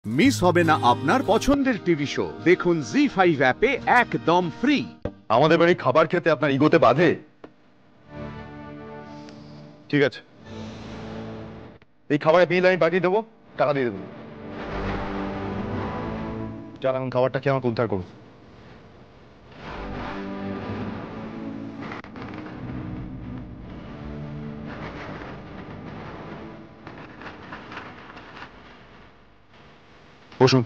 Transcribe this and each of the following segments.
Miss হবে না আপনার পছন্দের টিভি শো। দেখুন জি5 অ্যাপে একদম ফ্রি। আমাদের বাড়ি খাবার খেতে আপনার ইগোতে বাধে? ঠিক আছে, এই খাবারের বিল আমি পাঠিয়ে দেবো, টাকা দিয়ে দেবো। চল এখন খাবারটা খেয়ে আমাকে উদ্ধার করুন। বসুন।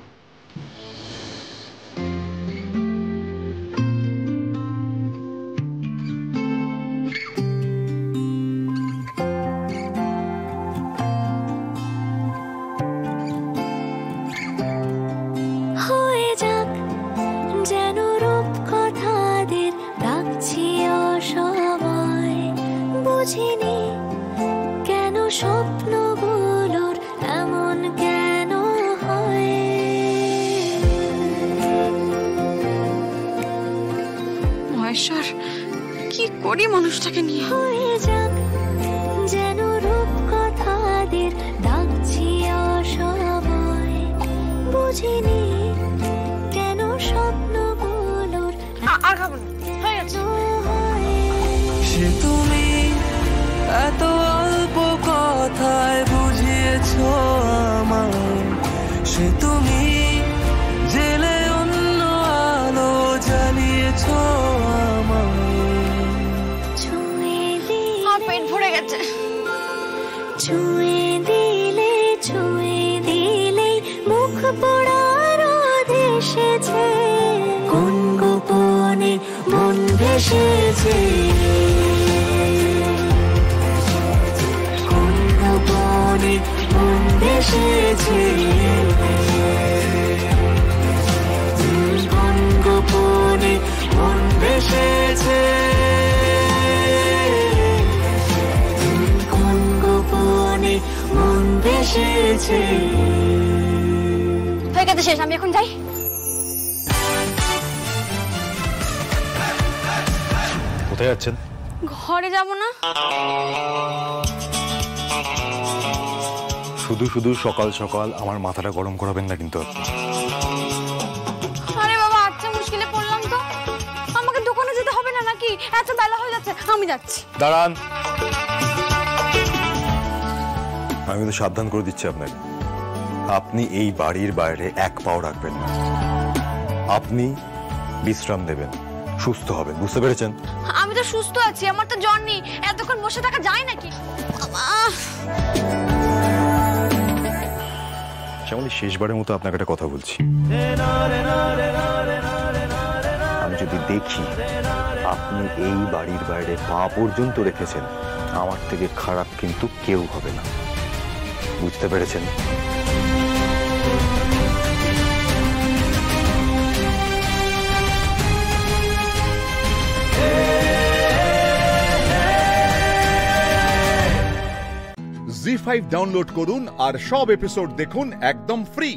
যেন রূপ কথাদের ডাকছি অসময়, বুঝিনি কেন স্বপ্নগুলোর এমন কেন হয়। মহেশ্বর, কি করি মানুষটাকে নিয়ে? হয়ে যাক যেন রূপ কথাদের ডাকছি অসময়, বুঝিনি কেন স্বপ্নগুলোর আর খাবো না, হয়ে গেছে। সে তুমি এত অল্প কথায় বুঝিয়েছো আমায়, সে তুমি জেলে অন্য আলো জ্বালিয়েছো আমায়। ছুঁয়ে আমার পেট ভরে গেছে। ছুঁয়ে দিলে মুখ পোড়ার এসেছে, কোন গোপনে মন ভেসেছে, কোন গোপনে মন ভেসেছে, কোন গোপনে মন ভেসেছে, কোন গোপনে মন ভেসেছে। হয়ে গেছে, শেষ। আমি এখন যাই। কোথায় যাচ্ছেন? ঘরে যাব না? শুধু শুধু সকাল সকাল আমার মাথাটা গরম করাবেন না কিন্তু আপনি। আরে বাবা, আচ্ছা মুশকিলে পড়লাম তো। আমাকে দোকানে যেতে হবে না নাকি? এত বেলা হয়ে যাচ্ছে, আমি যাচ্ছি। দাঁড়ান, আমি কিন্তু সাবধান করে দিচ্ছি আপনাকে, আপনি এই বাড়ির বাইরে এক পাও রাখবেন না। আপনি বিশ্রাম দেবেন, সুস্থ হবেন, বুঝতে পেরেছেন? আমি তো সুস্থ আছি, আমার তো জ্বর নেই। এতক্ষণ বসে থাকা যায় নাকি? শ্যামলী, শেষবারের মতো আপনাকে একটা কথা বলছি, আমি যদি দেখি আপনি এই বাড়ির বাইরে পা পর্যন্ত রেখেছেন, আমার থেকে খারাপ কিন্তু কেউ হবে না, বুঝতে পেরেছেন? জি5 ডাউনলোড করুন আর সব এপিসোড দেখুন একদম ফ্রি।